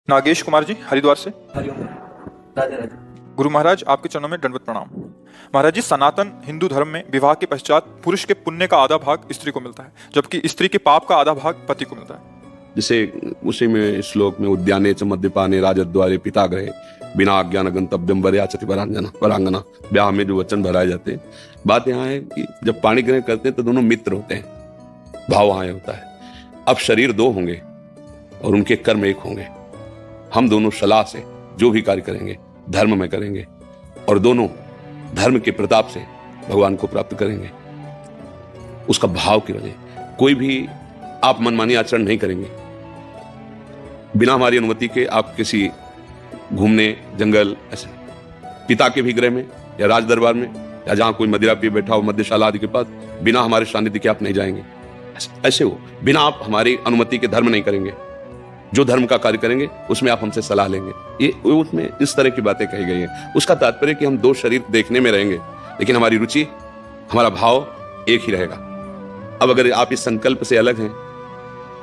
नागेश कुमार जी हरिद्वार से। हरिओम। राधे राधे। गुरु महाराज आपके चरणों में दंडवत प्रणाम। महाराज जी, सनातन हिंदू धर्म में विवाह के पश्चात पुरुष के पुण्य का आधा भाग स्त्री को मिलता है, जबकि स्त्री के पाप का आधा भाग पति को मिलता है। जैसे उसी में श्लोक में उद्याने च मद्यपाने राजद्वारे पिता गृहे बिना आज्ञान गंतव्यम वरयाचति वरांगना, ब्याह में जो वचन भराए जाते हैं। बात यहाँ है कि जब पाणी ग्रहण करते हैं तो दोनों मित्र होते हैं, भाव वहां होता है। अब शरीर दो होंगे और उनके कर्म एक होंगे। हम दोनों सलाह से जो भी कार्य करेंगे धर्म में करेंगे और दोनों धर्म के प्रताप से भगवान को प्राप्त करेंगे। उसका भाव की वजह कोई भी आप मनमानी आचरण नहीं करेंगे। बिना हमारी अनुमति के आप किसी घूमने जंगल ऐसे पिता के भी गृह में या राज दरबार में या जहां कोई मदिरा पी बैठा हो मद्यशाला आदि के पास बिना हमारे सानिध्य के आप नहीं जाएंगे। ऐसे हो बिना आप हमारी अनुमति के धर्म नहीं करेंगे। जो धर्म का कार्य करेंगे उसमें आप हमसे सलाह लेंगे। ये उसमें इस तरह की बातें कही गई है। उसका तात्पर्य कि हम दो शरीर देखने में रहेंगे लेकिन हमारी रुचि हमारा भाव एक ही रहेगा। अब अगर आप इस संकल्प से अलग हैं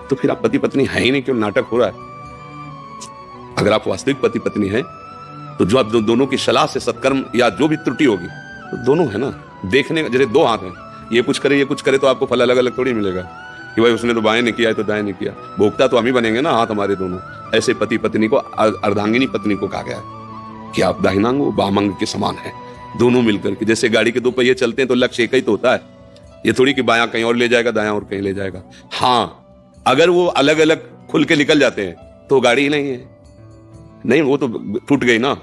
तो फिर आप पति पत्नी है ही नहीं, क्यों नाटक हो रहा है। अगर आप वास्तविक पति पत्नी हैं तो जो आप दोनों की सलाह से सत्कर्म या जो भी त्रुटि होगी तो दोनों है ना। देखने जैसे दो हाथ हैं, ये कुछ करे तो आपको फल अलग अलग थोड़ी मिलेगा कि भाई उसने तो बाएं नहीं किया है तो दाएं नहीं किया। भोगता तो हम ही बनेंगे ना, हाथ हमारे दोनों। ऐसे पति पत्नी को अर्धांगिनी पत्नी को कहा गया है कि आप दाहिनांग बामंग के समान है। दोनों मिलकर के जैसे गाड़ी के दो पहिए चलते हैं तो लक्ष्य एक ही तो होता है। ये थोड़ी कि बायां कहीं और ले जाएगा दायां और कहीं ले जाएगा। हाँ, अगर वो अलग अलग खुल के निकल जाते हैं तो गाड़ी ही नहीं है, नहीं वो तो टूट गई ना,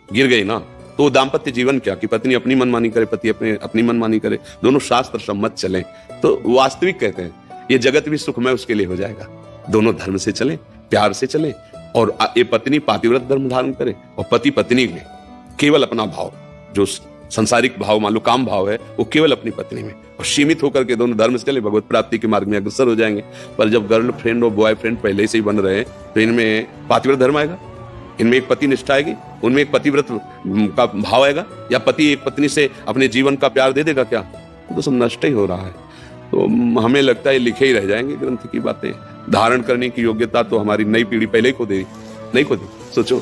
गिर गई ना। तो दाम्पत्य जीवन क्या कि पत्नी अपनी मनमानी करे, पति अपनी मनमानी करे, दोनों शास्त्र सम्मत चले तो वास्तविक कहते हैं ये जगत भी सुखमय उसके लिए हो जाएगा। दोनों धर्म से चले, प्यार से चले और ये पत्नी पातिव्रत धर्म धारण करे और पति पत्नी में केवल अपना भाव, जो संसारिक भाव मान लो काम भाव है, वो केवल अपनी पत्नी में और सीमित होकर के दोनों धर्म से चले, भगवत प्राप्ति के मार्ग में अग्रसर हो जाएंगे। पर जब गर्ल फ्रेंड और बॉय फ्रेंड पहले से ही बन रहे हैं तो इनमें पातिव्रत धर्म आएगा, इनमें एक पति निष्ठा आएगी, उनमें एक पतिव्रत का भाव आएगा। या पति एक पत्नी से अपने जीवन का प्यार दे देगा क्या? तो सब नष्ट ही हो रहा है। तो हमें लगता है लिखे ही रह जाएंगे ग्रंथ की बातें। धारण करने की योग्यता तो हमारी नई पीढ़ी पहले ही खो दे, नहीं खो दी। सोचो,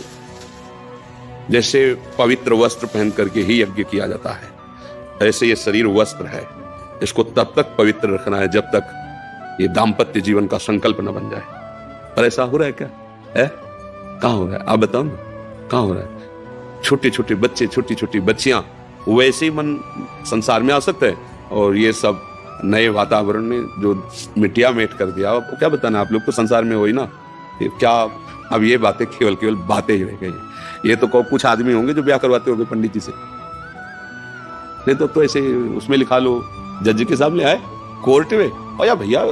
जैसे पवित्र वस्त्र पहन करके ही यज्ञ किया जाता है, ऐसे ये शरीर वस्त्र है। इसको तब तक पवित्र रखना है जब तक ये दाम्पत्य जीवन का संकल्प न बन जाए। पर ऐसा हो रहा है क्या? है कहाँ हो रहा है? आप बताओ ना, कहाँ हो रहा है? छोटे छोटे बच्चे, छोटी छोटी बच्चियां वैसे ही मन संसार में आ सकते हैं और ये सब नए वातावरण में जो मिटिया मेट कर दिया। आपको क्या बताना, आप लोग तो संसार में हो ही ना। फिर क्या अब ये बातें केवल बातें ही रह गई। ये तो कुछ आदमी होंगे जो ब्याह करवाते होंगे पंडित जी से, नहीं तो ऐसे उसमें लिखा लो जज के सामने आए कोर्ट में और या भैया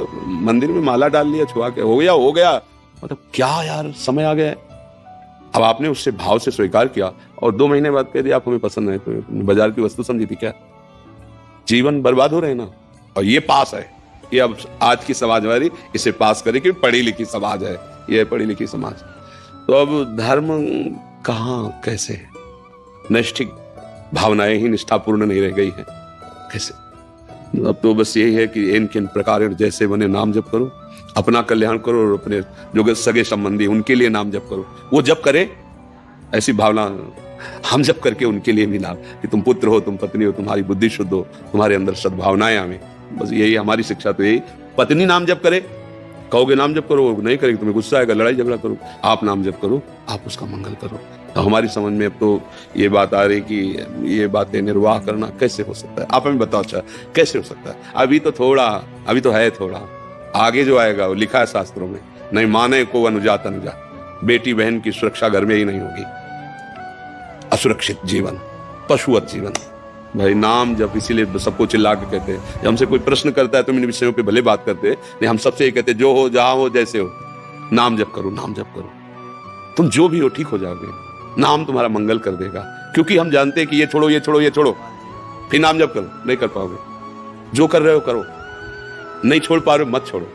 मंदिर में माला डाल लिया छुआ के हो गया। मतलब क्या यार, समय आ गया है। अब आपने उससे भाव से स्वीकार किया और 2 महीने बाद कह दिया आप हमें पसंद नहीं, तो बाजार की वस्तु समझी थी क्या? जीवन बर्बाद हो रहे हैं ना। और ये पास है, ये अब आज की समाज वाली इसे पास करे कि पढ़ी लिखी समाज है, ये पढ़ी लिखी समाज। तो अब धर्म कहाँ कैसे? नैष्ठिक भावनाएं ही निष्ठापूर्ण नहीं रह गई है कैसे? अब तो बस यही है कि इन किन प्रकार जैसे बने नाम जप करो, अपना कल्याण करो और अपने जो सगे संबंधी उनके लिए नाम जप करो। वो जप करे ऐसी भावना हम जप करके उनके लिए भी नाम, कि तुम पुत्र हो, तुम पत्नी हो, तुम्हारी बुद्धि शुद्ध हो, तुम्हारे अंदर सद्भावनाएं आवे। बस यही हमारी शिक्षा तो यही। पत्नी नाम जप करे, कहोगे नाम जप करो, नहीं करेगी तुम्हें गुस्सा आएगा, लड़ाई झगड़ा करो। आप नाम जप करो, आप उसका मंगल करो। तो हमारी समझ में अब तो ये बात आ रही कि ये बातें निर्वाह करना कैसे हो सकता है। आप हमें बताओ अच्छा कैसे हो सकता है? अभी तो है थोड़ा, आगे जो आएगा वो लिखा है शास्त्रों में, नहीं माने को अनुजात अनुजा, बेटी बहन की सुरक्षा घर में ही नहीं होगी। असुरक्षित जीवन, पशुवत जीवन। भाई नाम जब इसीलिए सबको चिल्ला के कहते हैं, जब हमसे कोई प्रश्न करता है तो इन विषयों पे भले बात करते हैं, नहीं हम सबसे ये कहते हैं जो हो जहां हो जैसे हो नाम जप करो, नाम जप करो। तुम जो भी हो ठीक हो जाओगे, नाम तुम्हारा मंगल कर देगा। क्योंकि हम जानते हैं कि ये छोड़ो फिर नाम जप करो, नहीं कर पाओगे। जो कर रहे हो करो, नहीं छोड़ पा रहे हो मत छोड़ो,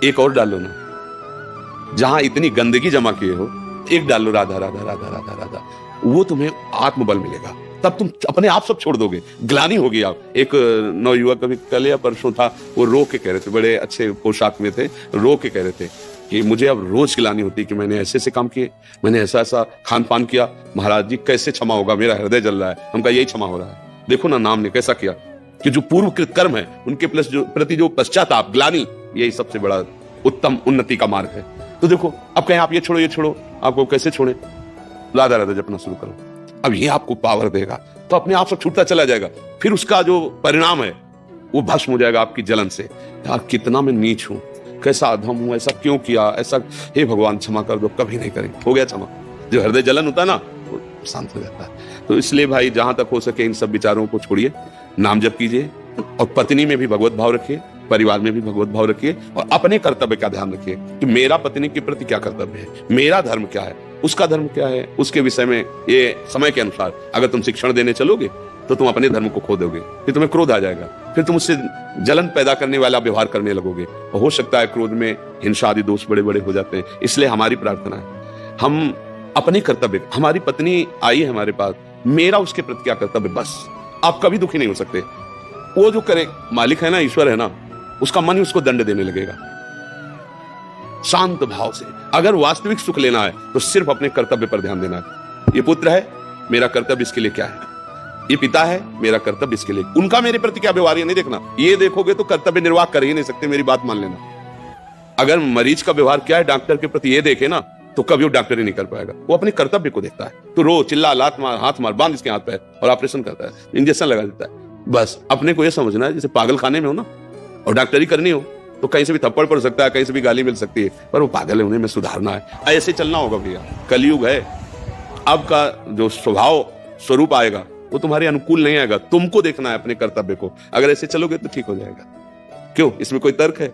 एक और डालो ना। जहां इतनी गंदगी जमा किए हो एक डालो, राधा राधा राधा राधा राधा, वो तुम्हें आत्मबल मिलेगा। तब तुम अपने आप सब छोड़ दोगे, ग्लानि होगी। आप एक नवयुवक अभी कल या परसों था, वो रो के कह रहे थे, बड़े अच्छे पोशाक में थे, रो के कह रहे थे कि मुझे अब रोज गिलानी होती कि मैंने ऐसे ऐसे काम किए, मैंने ऐसा ऐसा खान पान किया, महाराज जी कैसे क्षमा होगा, मेरा हृदय जल रहा है। हमका यही क्षमा हो रहा है। देखो ना नाम ने कैसा किया कि जो पूर्व कृत कर्म है उनके प्रति जो पश्चाताप, ग्लानि, यही सबसे बड़ा उत्तम उन्नति का मार्ग है। तो देखो अब कहें आप ये छोड़ो, आपको कैसे छोड़े, राधा राधा जपना शुरू करो, अब ये आपको पावर देगा, तो अपने आप सब छूटता चला जाएगा। फिर उसका जो परिणाम है वो भस्म हो जाएगा आपकी जलन से। यार कितना मैं नीच हूं, कैसा अधम हूं, ऐसा क्यों किया, ऐसा, हे भगवान क्षमा कर दो, कभी नहीं करेंगे, हो गया क्षमा। जो हृदय जलन होता है ना वो शांत हो जाता है। तो इसलिए भाई जहां तक हो सके इन सब विचारों को छोड़िए, नाम जप कीजिए और पत्नी में भी भगवत भाव रखिए, परिवार में भी भगवत भाव रखिए और अपने कर्तव्य का ध्यान रखिए कि मेरा पत्नी के प्रति क्या कर्तव्य है, मेरा धर्म क्या है, उसका धर्म क्या है। उसके विषय में ये समय के अनुसार अगर तुम शिक्षण देने चलोगे तो तुम अपने धर्म को खो दोगे, फिर तुम्हें क्रोध आ जाएगा, फिर तुम उससे जलन पैदा करने वाला व्यवहार करने लगोगे और हो सकता है क्रोध में हिंसा आदि दोष बड़े बड़े हो जाते हैं। इसलिए हमारी प्रार्थना है हम अपने कर्तव्य, हमारी पत्नी आई है हमारे पास, मेरा उसके प्रति क्या कर्तव्य, बस। आप कभी दुखी नहीं हो सकते। वो जो करे, मालिक है ना, ईश्वर है ना, उसका मन ही उसको दंड देने लगेगा। शांत भाव से अगर वास्तविक सुख लेना है तो सिर्फ अपने कर्तव्य पर ध्यान देना है। ये पुत्र है, मेरा कर्तव्य इसके लिए क्या है, ये पिता है, मेरा कर्तव्य इसके लिए, उनका मेरे प्रति क्या व्यवहार, ये नहीं देखना। ये देखोगे तो कर्तव्य निर्वाह कर ही नहीं सकते, मेरी बात मान लेना। अगर मरीज का व्यवहार क्या है डॉक्टर के प्रति ये देखे ना तो कभी वो डॉक्टर ही नहीं कर पाएगा। वो अपने कर्तव्य को देखता है, तो रो चिल्ला, लात मार, हाथ मार, बांध इसके हाथ पैर और ऑपरेशन करता है, इंजेक्शन लगा देता है। बस अपने को ये समझना है जैसे पागल खाने में हो ना और डॉक्टरी करनी हो तो कहीं से भी थप्पड़ पड़ सकता है, कहीं से भी गाली मिल सकती है, पर वो पागल है, उन्हें में सुधारना है। ऐसे चलना होगा भैया, कलयुग है। अब का जो स्वभाव स्वरूप आएगा वो तुम्हारे अनुकूल नहीं आएगा, तुमको देखना है अपने कर्तव्य को। अगर ऐसे चलोगे तो ठीक हो जाएगा। क्यों, इसमें कोई तर्क है?